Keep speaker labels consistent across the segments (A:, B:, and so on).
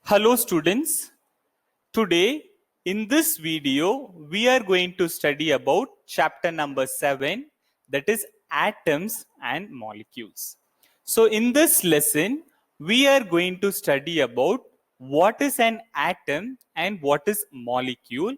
A: Hello students, today in this video we are going to study about chapter number 7, that is atoms and molecules. So in this lesson we are going to study about what is an atom and what is molecule,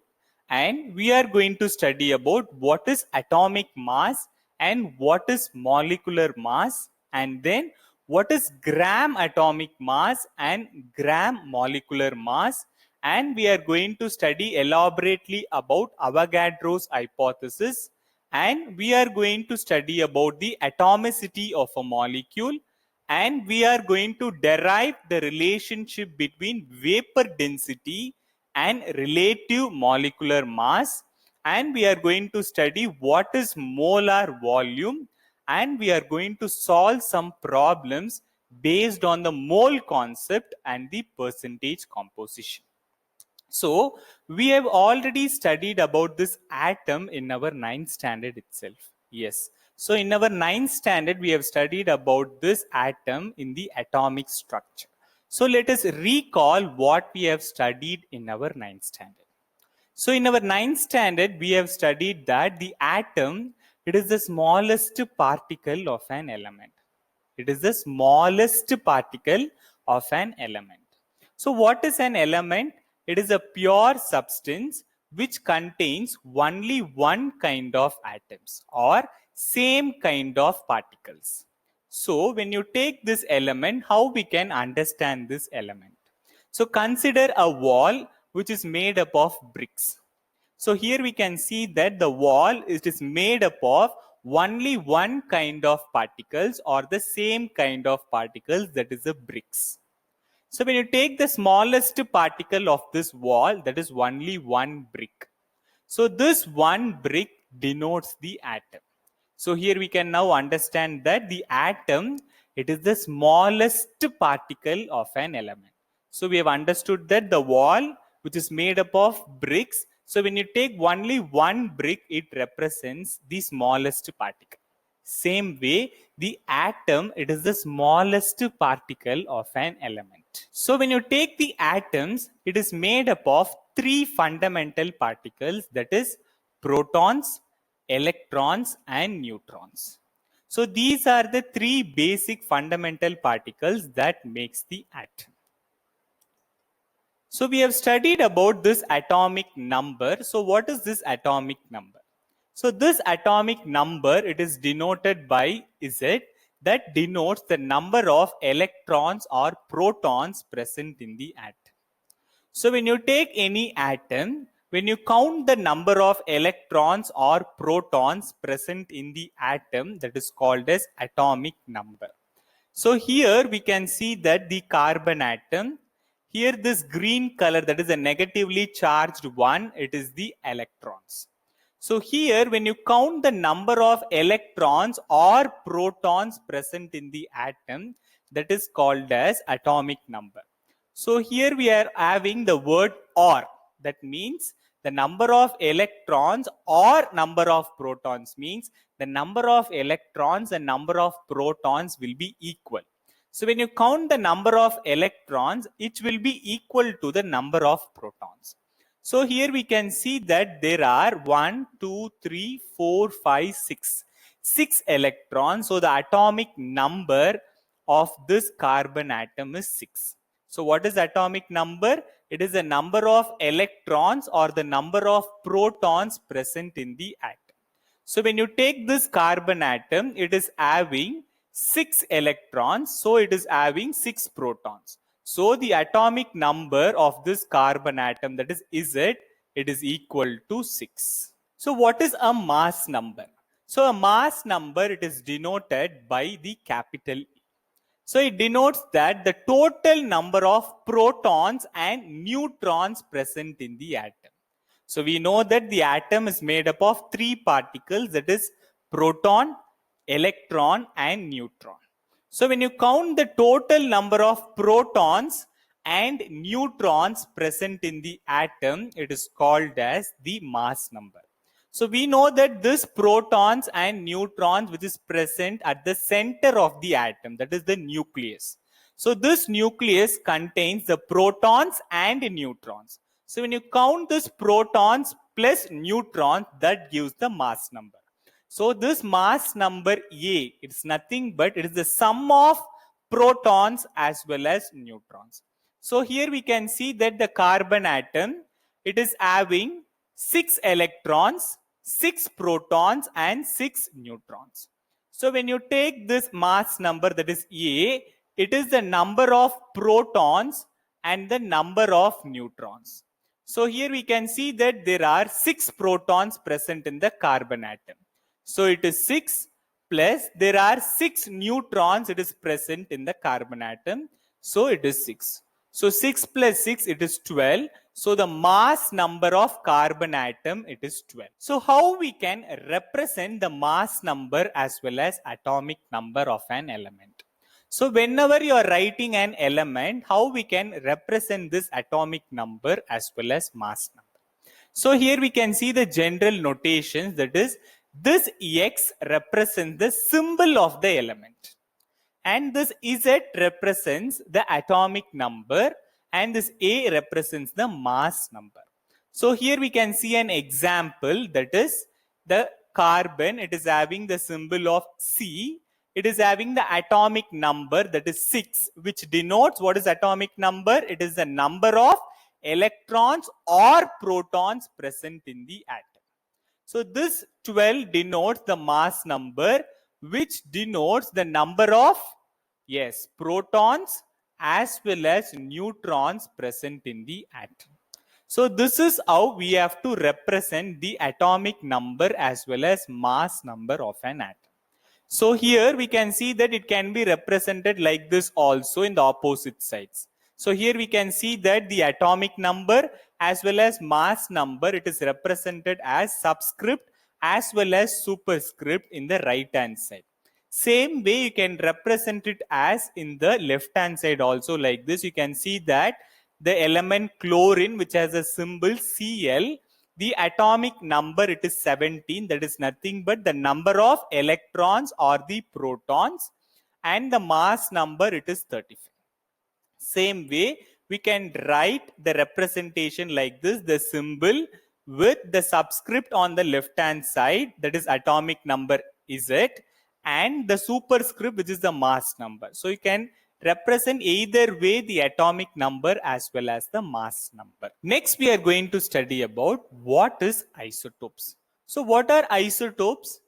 A: and we are going to study about what is atomic mass and what is molecular mass, and then what is gram atomic mass and gram molecular mass, and we are going to study elaborately about Avogadro's hypothesis, and we are going to study about the atomicity of a molecule, and we are going to derive the relationship between vapor density and relative molecular mass, and we are going to study what is molar volume, and we are going to solve some problems based on the mole concept and the percentage composition. So we have already studied about this atom in our 9th standard itself. Yes. So in our 9th standard, we have studied about this atom in the atomic structure. So let us recall what we have studied in our 9th standard. So in our 9th standard, we have studied that the atom, it is the smallest particle of an element. It is the smallest particle of an element. So what is an element? It is a pure substance which contains only one kind of atoms or same kind of particles. So when you take this element, how we can understand this element? So consider a wall which is made up of bricks. So here we can see that the wall is made up of only one kind of particles or the same kind of particles, that is the bricks. So when you take the smallest particle of this wall, that is only one brick. So this one brick denotes the atom. So here we can now understand that the atom, it is the smallest particle of an element. So we have understood that the wall which is made up of bricks. So when you take only one brick, it represents the smallest particle. Same way, the atom, it is the smallest particle of an element. So when you take the atoms, it is made up of three fundamental particles, that is protons, electrons and neutrons. So these are the three basic fundamental particles that makes the atom. So we have studied about this atomic number. So what is this atomic number? So this atomic number, it is denoted by Z, that denotes the number of electrons or protons present in the atom. So when you take any atom, when you count the number of electrons or protons present in the atom, that is called as atomic number. So here we can see that the carbon atom, here this green color, that is a negatively charged one, it is the electrons. So here when you count the number of electrons or protons present in the atom, that is called as atomic number. So here we are having the word or, that means the number of electrons or number of protons, means the number of electrons and number of protons will be equal. So when you count the number of electrons, it will be equal to the number of protons. So here we can see that there are 1, 2, 3, 4, 5, 6. 6 electrons. So the atomic number of this carbon atom is 6. So what is atomic number? It is the number of electrons or the number of protons present in the atom. So when you take this carbon atom, it is having 6 electrons. So it is having 6 protons. So the atomic number of this carbon atom, that is Z, it is equal to 6. So what is a mass number? So a mass number, it is denoted by the capital E. So it denotes that the total number of protons and neutrons present in the atom. So we know that the atom is made up of three particles, that is proton, electron and neutron. So when you count the total number of protons and neutrons present in the atom, it is called as the mass number. So we know that this protons and neutrons which is present at the center of the atom, that is the nucleus. So this nucleus contains the protons and neutrons. So when you count this protons plus neutrons, that gives the mass number. So this mass number A, it's nothing but it is the sum of protons as well as neutrons. So here we can see that the carbon atom, it is having 6 electrons, 6 protons and 6 neutrons. So when you take this mass number, that is A, it is the number of protons and the number of neutrons. So here we can see that there are 6 protons present in the carbon atom. So it is 6 plus there are 6 neutrons, it is present in the carbon atom. So it is 6. So 6 plus 6, it is 12. So the mass number of carbon atom, it is 12. So how we can represent the mass number as well as atomic number of an element? So whenever you are writing an element, how we can represent this atomic number as well as mass number? So here we can see the general notations, that is, this X represents the symbol of the element, and this Z represents the atomic number, and this A represents the mass number. So here we can see an example, that is the carbon, it is having the symbol of C. It is having the atomic number, that is 6, which denotes what is atomic number? It is the number of electrons or protons present in the atom. So this 12 denotes the mass number, which denotes the number of, yes, protons as well as neutrons present in the atom. So this is how we have to represent the atomic number as well as mass number of an atom. So here we can see that it can be represented like this also in the opposite sides. So here we can see that the atomic number as well as mass number, it is represented as subscript as well as superscript in the right hand side. Same way you can represent it as in the left hand side also like this. You can see that the element chlorine, which has a symbol Cl, the atomic number, it is 17. That is nothing but the number of electrons or the protons, and the mass number, it is 35. Same way we can write the representation like this, the symbol with the subscript on the left hand side, that is atomic number Z, and the superscript, which is the mass number. So you can represent either way the atomic number as well as the mass number. Next we are going to study about what is isotopes. So what are isotopes?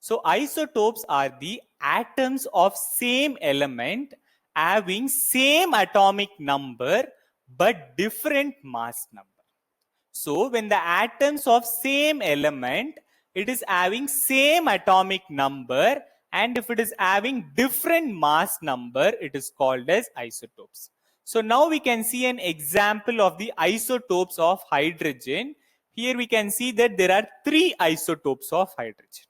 A: So isotopes are the atoms of same element having same atomic number but different mass number. So when the atoms of same element, it is having same atomic number, and if it is having different mass number, it is called as isotopes. So now we can see an example of the isotopes of hydrogen. Here we can see that there are 3 isotopes of hydrogen.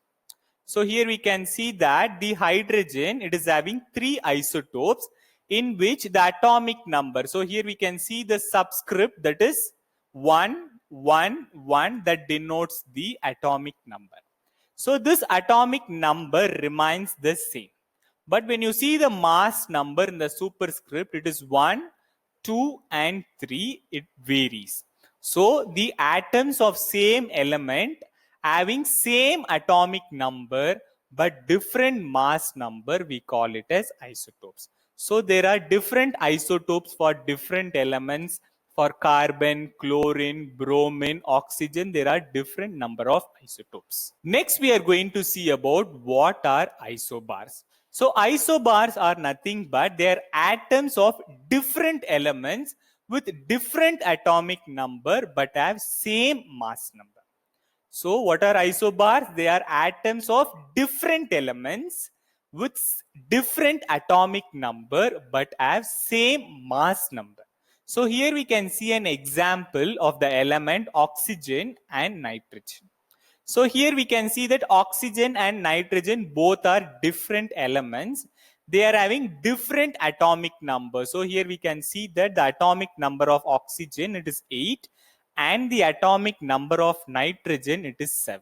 A: So here we can see that the hydrogen, it is having 3 isotopes in which the atomic number, so here we can see the subscript, that is 1, 1, 1, that denotes the atomic number. So this atomic number remains the same. But when you see the mass number in the superscript, it is 1, 2 and 3, it varies. So the atoms of same element having same atomic number but different mass number, we call it as isotopes. So there are different isotopes for different elements. For carbon, chlorine, bromine, oxygen, there are different number of isotopes. Next we are going to see about what are isobars. So isobars are nothing but they are atoms of different elements with different atomic number but have same mass number. So what are isobars? They are atoms of different elements with different atomic number but have same mass number. So here we can see an example of the element oxygen and nitrogen. So here we can see that oxygen and nitrogen both are different elements. They are having different atomic numbers. So here we can see that the atomic number of oxygen, it is 8, and the atomic number of nitrogen, it is 7.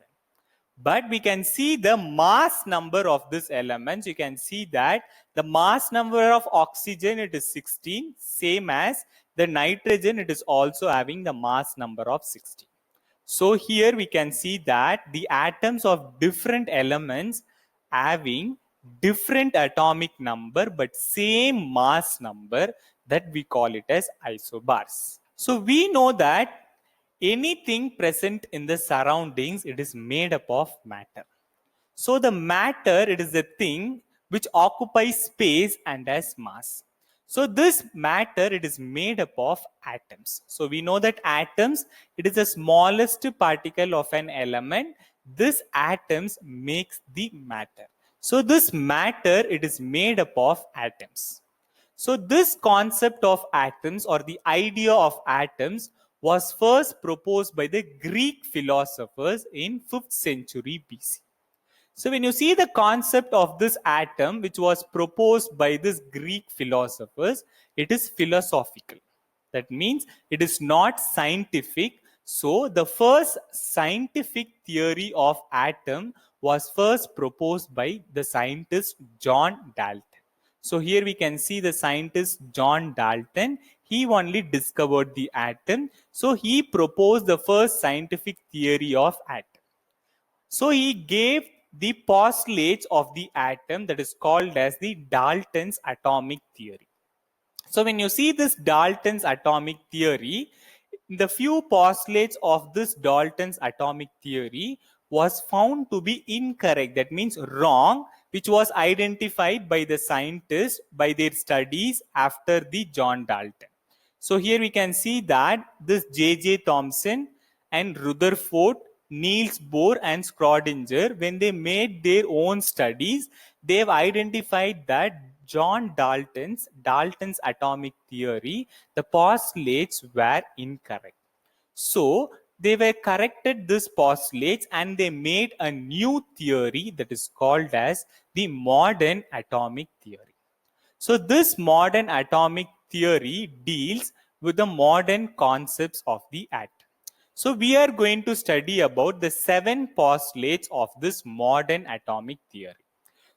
A: but we can see the mass number of this elements. You can see that the mass number of oxygen, it is 16, same as the nitrogen, it is also having the mass number of 16. So here we can see that the atoms of different elements having different atomic number but same mass number, that we call it as isobars. So we know that anything present in the surroundings, it is made up of matter. So the matter, it is a thing which occupies space and has mass. So this matter, it is made up of atoms. So we know that atoms, it is the smallest particle of an element. This atoms makes the matter. So this matter, it is made up of atoms. So this concept of atoms, or the idea of atoms, was first proposed by the Greek philosophers in 5th century BC. So when you see the concept of this atom, which was proposed by this Greek philosophers, it is philosophical. That means it is not scientific. So the first scientific theory of atom was first proposed by the scientist John Dalton. So here we can see the scientist John Dalton. He only discovered the atom. So he proposed the first scientific theory of atom. So he gave the postulates of the atom, that is called as the Dalton's atomic theory. So when you see this Dalton's atomic theory, the few postulates of this Dalton's atomic theory was found to be incorrect. That means wrong, which was identified by the scientists by their studies after the John Dalton. So here we can see that this J.J. Thomson and Rutherford, Niels Bohr and Schrodinger, when they made their own studies, they have identified that Dalton's atomic theory, the postulates were incorrect. So they were corrected this postulates and they made a new theory that is called as the modern atomic theory. So this modern atomic theory deals with the modern concepts of the atom. So we are going to study about the 7 postulates of this modern atomic theory.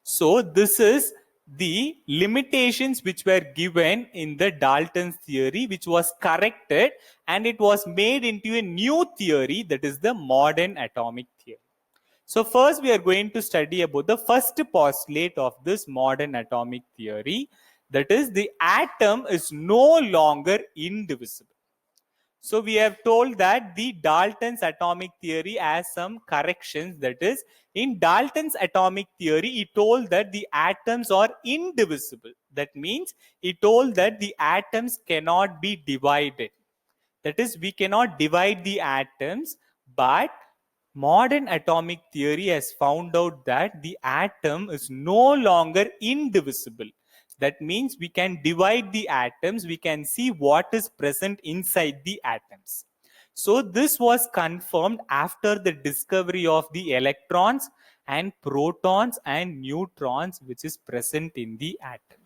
A: So this is the limitations which were given in the Dalton's theory, which was corrected and it was made into a new theory, that is the modern atomic theory. So first we are going to study about the first postulate of this modern atomic theory, that is the atom is no longer indivisible. So we have told that the Dalton's atomic theory has some corrections. That is, in Dalton's atomic theory, he told that the atoms are indivisible. That means he told that the atoms cannot be divided. That is, we cannot divide the atoms, but modern atomic theory has found out that the atom is no longer indivisible. That means we can divide the atoms, we can see what is present inside the atoms. So this was confirmed after the discovery of the electrons and protons and neutrons which is present in the atom.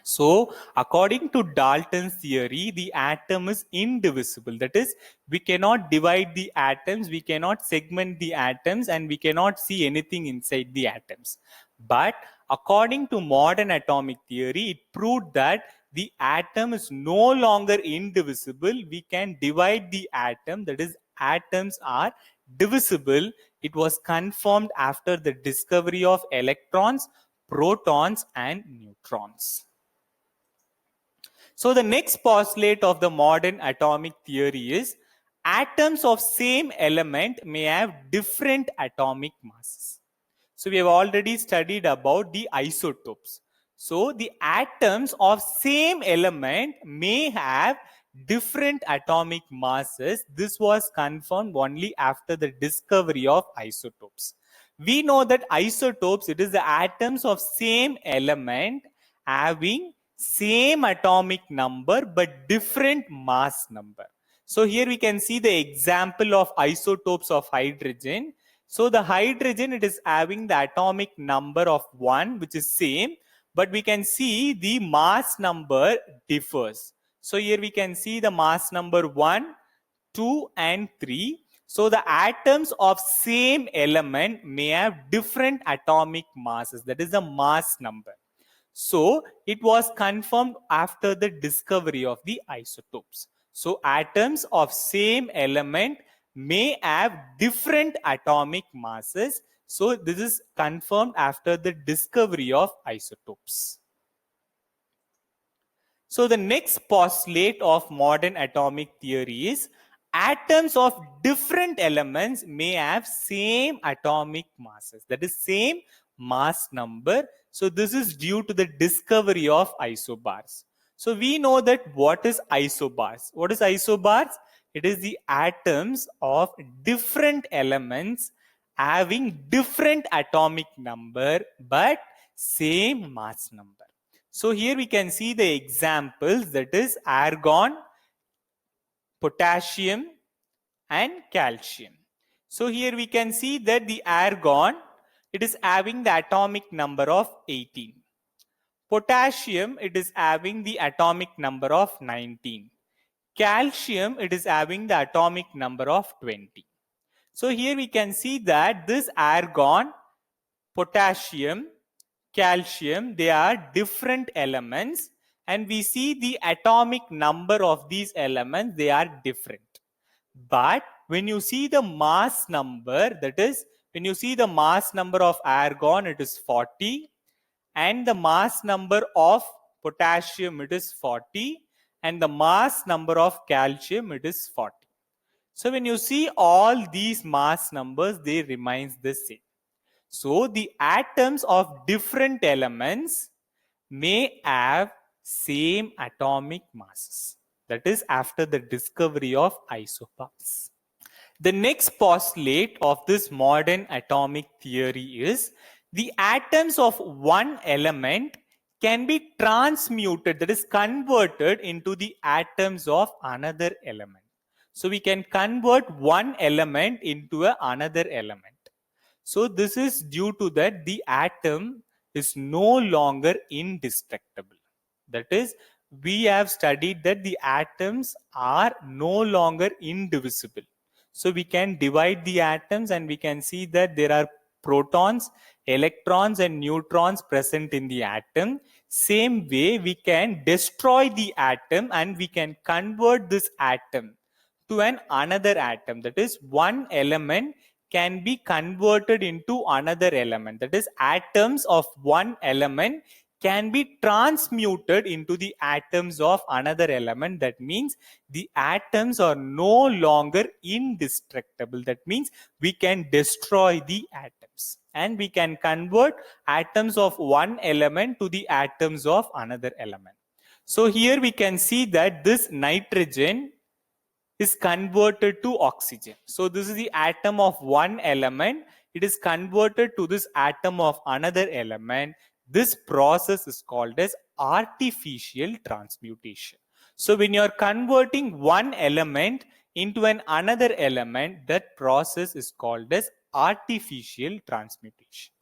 A: So according to Dalton's theory, the atom is indivisible. That is, we cannot divide the atoms, we cannot segment the atoms, and we cannot see anything inside the atoms. But according to modern atomic theory, it proved that the atom is no longer indivisible. We can divide the atom, that is, atoms are divisible. It was confirmed after the discovery of electrons, protons, and neutrons. So the next postulate of the modern atomic theory is atoms of same element may have different atomic masses. So we have already studied about the isotopes. So the atoms of same element may have different atomic masses. This was confirmed only after the discovery of isotopes. We know that isotopes, it is the atoms of same element having same atomic number but different mass number. So here we can see the example of isotopes of hydrogen. So the hydrogen, it is having the atomic number of 1, which is same, but we can see the mass number differs. So here we can see the mass number 1, 2 and 3. So the atoms of same element may have different atomic masses. That is the mass number. So it was confirmed after the discovery of the isotopes. So atoms of same element may have different atomic masses. So this is confirmed after the discovery of isotopes. So the next postulate of modern atomic theory is atoms of different elements may have same atomic masses. That is same mass number. So this is due to the discovery of isobars. So we know that what is isobars? What is isobars? It is the atoms of different elements having different atomic number but same mass number. So here we can see the examples, that is argon, potassium and calcium. So here we can see that the argon, it is having the atomic number of 18. Potassium, it is having the atomic number of 19. Calcium, it is having the atomic number of 20. So here we can see that this argon, potassium, calcium, they are different elements, and we see the atomic number of these elements, they are different. But when you see the mass number, that is, when you see the mass number of argon, it is 40, and the mass number of potassium, it is 40, and the mass number of calcium, it is 40. So when you see all these mass numbers, they remains the same. So the atoms of different elements may have same atomic masses. That is after the discovery of isobars. The next postulate of this modern atomic theory is the atoms of one element can be transmuted, that is converted into the atoms of another element. So we can convert one element into another element. So this is due to that the atom is no longer indestructible. That is, we have studied that the atoms are no longer indivisible. So we can divide the atoms and we can see that there are protons, electrons and neutrons present in the atom. Same way, we can destroy the atom and we can convert this atom to another atom. That is, one element can be converted into another element. That is, atoms of one element can be transmuted into the atoms of another element. That means the atoms are no longer indestructible. That means we can destroy the atoms and we can convert atoms of one element to the atoms of another element. So here we can see that this nitrogen is converted to oxygen. So this is the atom of one element. It is converted to this atom of another element. This process is called as artificial transmutation. So when you are converting one element into another element, that process is called as artificial transmutation.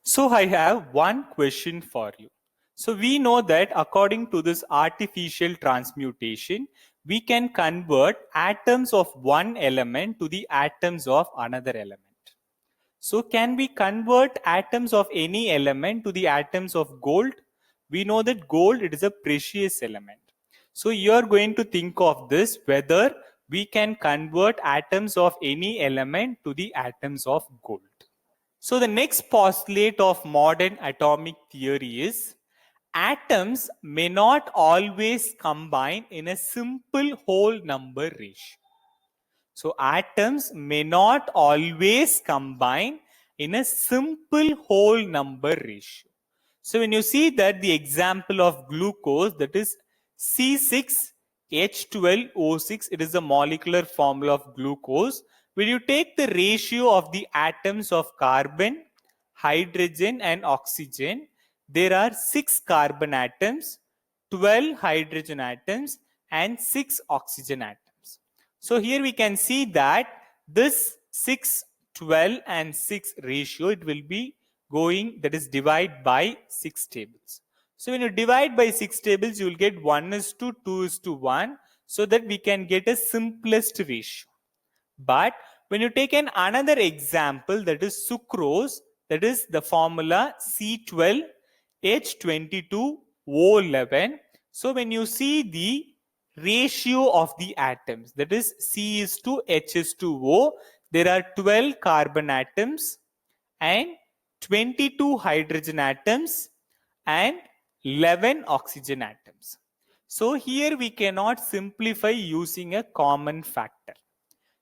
A: So I have one question for you. So we know that according to this artificial transmutation, we can convert atoms of one element to the atoms of another element. So can we convert atoms of any element to the atoms of gold? We know that gold, it is a precious element. So you are going to think of this, whether we can convert atoms of any element to the atoms of gold. So the next postulate of modern atomic theory is atoms may not always combine in a simple whole number ratio. So atoms may not always combine in a simple whole number ratio. So when you see that the example of glucose, that is C6H12O6, it is the molecular formula of glucose. When you take the ratio of the atoms of carbon, hydrogen and oxygen, there are 6 carbon atoms, 12 hydrogen atoms and 6 oxygen atoms. So here we can see that this 6, 12 and 6 ratio, it will be going, that is divide by 6 tables. So when you divide by 6 tables, you will get 1:2, 2:1, so that we can get a simplest ratio. But When you take another example, that is sucrose, that is the formula C12H22O11. So when you see the ratio of the atoms, that is C is to H is to O, there are 12 carbon atoms and 22 hydrogen atoms and 11 oxygen atoms. So here we cannot simplify using a common factor.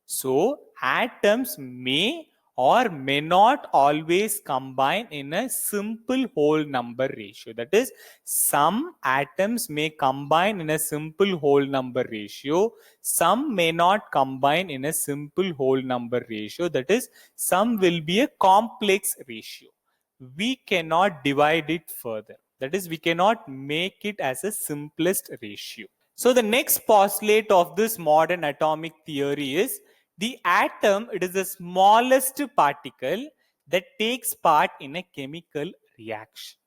A: So atoms may or may not always combine in a simple whole number ratio. That is, some atoms may combine in a simple whole number ratio. Some may not combine in a simple whole number ratio. That is, some will be a complex ratio. We cannot divide it further. That is, we cannot make it as a simplest ratio. So the next postulate of this modern atomic theory is the atom, it is the smallest particle that takes part in a chemical reaction.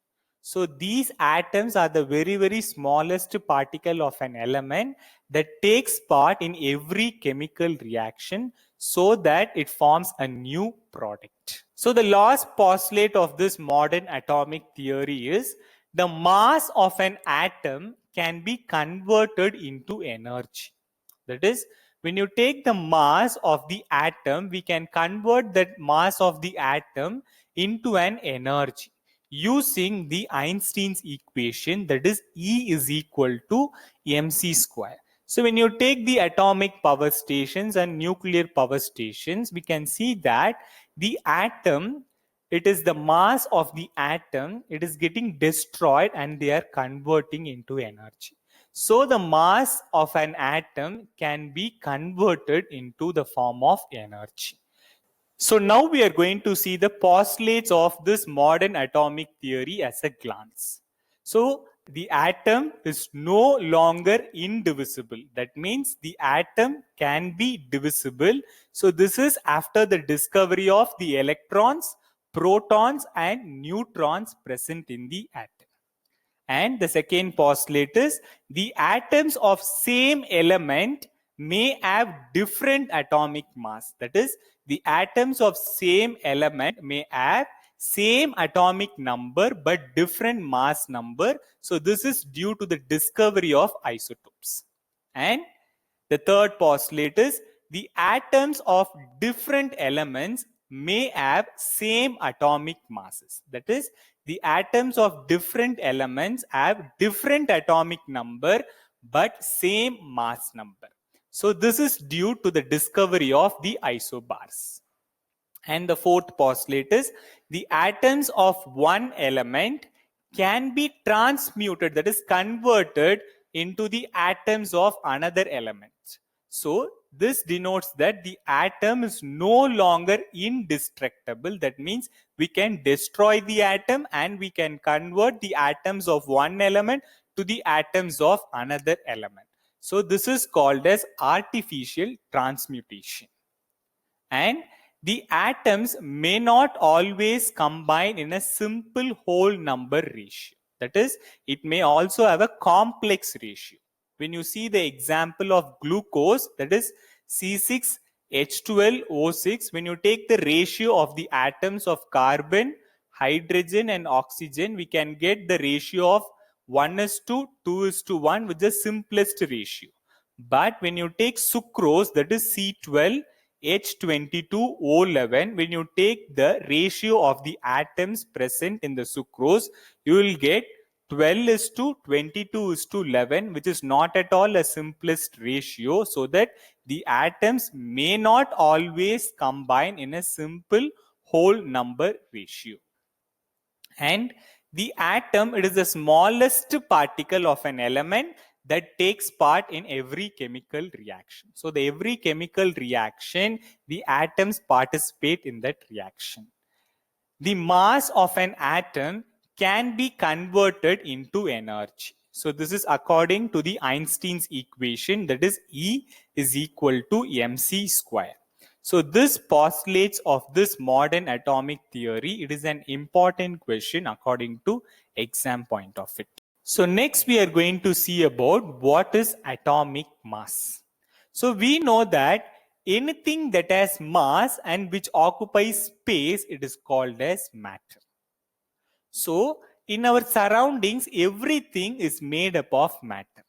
A: So these atoms are the very, very smallest particle of an element that takes part in every chemical reaction so that it forms a new product. So the last postulate of this modern atomic theory is the mass of an atom can be converted into energy. That is, when you take the mass of the atom, we can convert that mass of the atom into an energy using the Einstein's equation, that is E is equal to mc square. So when you take the atomic power stations and nuclear power stations, we can see that the atom, it is the mass of the atom, it is getting destroyed and they are converting into energy. So the mass of an atom can be converted into the form of energy. So now we are going to see the postulates of this modern atomic theory as a glance. So the atom is no longer indivisible. That means the atom can be divisible. So this is after the discovery of the electrons, protons and neutrons present in the atom. And the second postulate is the atoms of same element may have different atomic mass. That is, the atoms of same element may have same atomic number but different mass number. So this is due to the discovery of isotopes. And the third postulate is the atoms of different elements may have same atomic masses. That is, the atoms of different elements have different atomic number but same mass number. So this is due to the discovery of the isobars. And the fourth postulate is the atoms of one element can be transmuted, that is converted into the atoms of another element. So this denotes that the atom is no longer indestructible. That means we can destroy the atom and we can convert the atoms of one element to the atoms of another element. So this is called as artificial transmutation. And the atoms may not always combine in a simple whole number ratio. That is, it may also have a complex ratio. When you see the example of glucose, that is C6H12O6, when you take the ratio of the atoms of carbon, hydrogen and oxygen, we can get the ratio of 1:2:1, which is the simplest ratio. But when you take sucrose, that is C12H22O11, when you take the ratio of the atoms present in the sucrose, you will get 12:22:11, which is not at all a simplest ratio, so that the atoms may not always combine in a simple whole number ratio. And the atom, it is the smallest particle of an element that takes part in every chemical reaction. So the every chemical reaction, the atoms participate in that reaction. The mass of an atom can be converted into energy. So this is according to the Einstein's equation, that is E is equal to mc square. So this postulates of this modern atomic theory, it is an important question according to exam point of it. So next we are going to see about what is atomic mass. So we know that anything that has mass and which occupies space, it is called as matter. So in our surroundings, everything is made up of matter.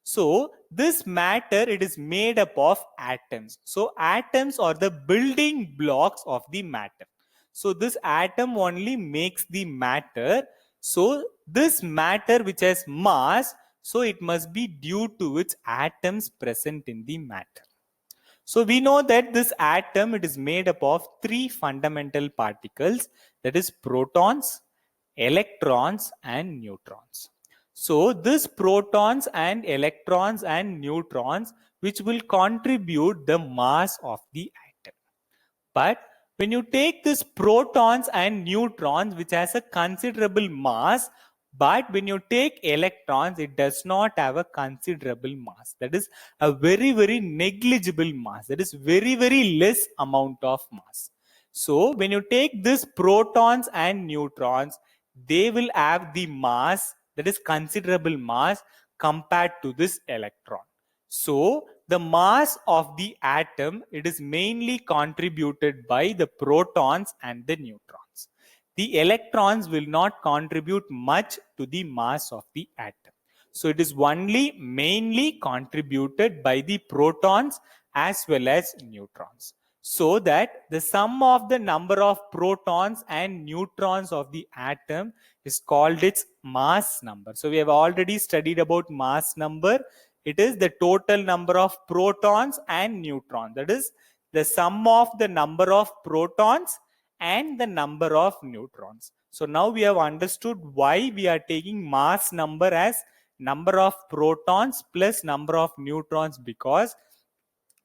A: So this matter, it is made up of atoms. So atoms are the building blocks of the matter. So this atom only makes the matter. So this matter which has mass, so it must be due to its atoms present in the matter. So we know that this atom, it is made up of three fundamental particles, that is protons, electrons and neutrons. So this protons and electrons and neutrons which will contribute the mass of the atom. But when you take this protons and neutrons which has a considerable mass, but when you take electrons, it does not have a considerable mass. That is a very negligible mass. That is very less amount of mass. So when you take this protons and neutrons, they will have the mass, that is considerable mass, compared to this electron. So the mass of the atom, it is mainly contributed by the protons and the neutrons. The electrons will not contribute much to the mass of the atom. So it is only mainly contributed by the protons as well as neutrons. So that the sum of the number of protons and neutrons of the atom is called its mass number. So we have already studied about mass number. It is the total number of protons and neutrons. That is the sum of the number of protons and the number of neutrons. So now we have understood why we are taking mass number as number of protons plus number of neutrons, because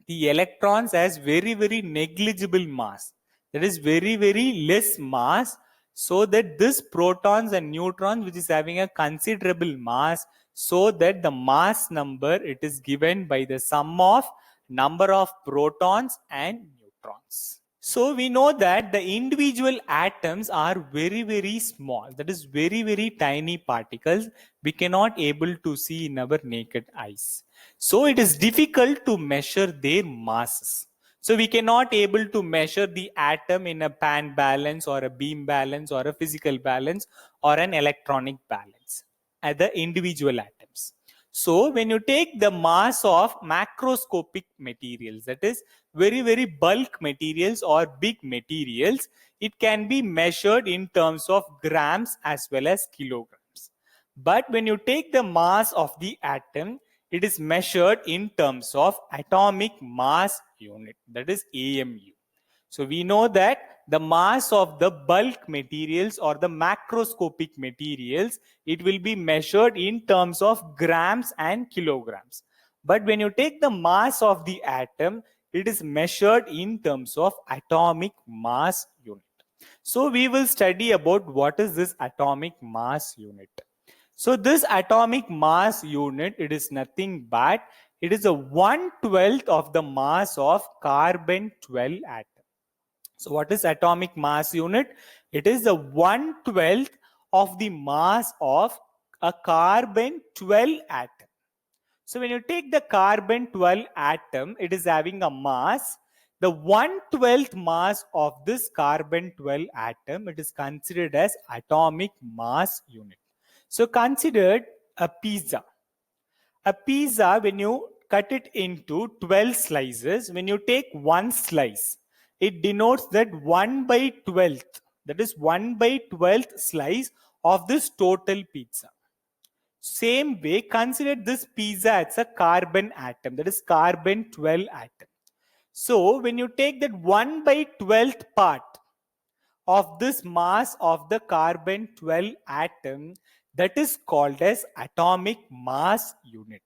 A: the electrons has very negligible mass. That is very less mass. So that this protons and neutrons which is having a considerable mass, so that the mass number, it is given by the sum of number of protons and neutrons. So we know that the individual atoms are very small. That is very tiny particles we cannot able to see in our naked eyes. So it is difficult to measure their masses. So we cannot able to measure the atom in a band balance or a beam balance or a physical balance or an electronic balance at the individual atoms. So when you take the mass of macroscopic materials, that is very bulk materials or big materials, it can be measured in terms of grams as well as kilograms. But when you take the mass of the atom, it is measured in terms of atomic mass unit, that is AMU. So we know that the mass of the bulk materials or the macroscopic materials, it will be measured in terms of grams and kilograms. But when you take the mass of the atom, it is measured in terms of atomic mass unit. So we will study about what is this atomic mass unit. So this atomic mass unit, it is nothing but it is a 1/12 of the mass of carbon 12 atom. So what is atomic mass unit? It is the 1/12 of the mass of a carbon 12 atom. So when you take the carbon 12 atom, it is having a mass. The 1/12 mass of this carbon 12 atom, it is considered as atomic mass unit. So consider a pizza. A pizza, when you cut it into 12 slices, when you take one slice, it denotes that 1/12th, that is 1/12th slice of this total pizza. Same way, consider this pizza as a carbon atom, that is carbon 12 atom. So when you take that 1/12th part of this mass of the carbon 12 atom, that is called as atomic mass unit.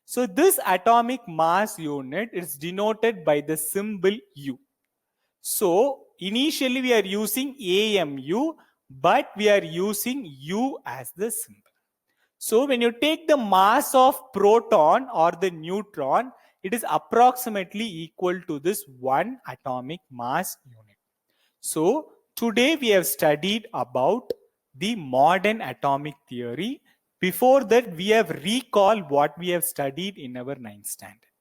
A: So this atomic mass unit is denoted by the symbol U. So initially we are using AMU, but we are using U as the symbol. So when you take the mass of proton or the neutron, it is approximately equal to this one atomic mass unit. So today we have studied about the modern atomic theory. Before that, we have recalled what we have studied in our 9th standard.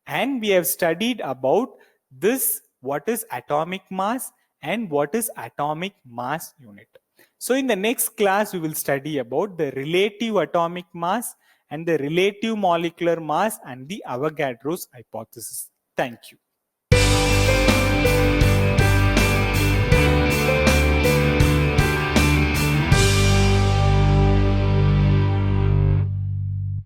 A: and we have studied about this, what is atomic mass and what is atomic mass unit. So in the next class, we will study about the relative atomic mass and the relative molecular mass and the Avogadro's hypothesis. Thank you.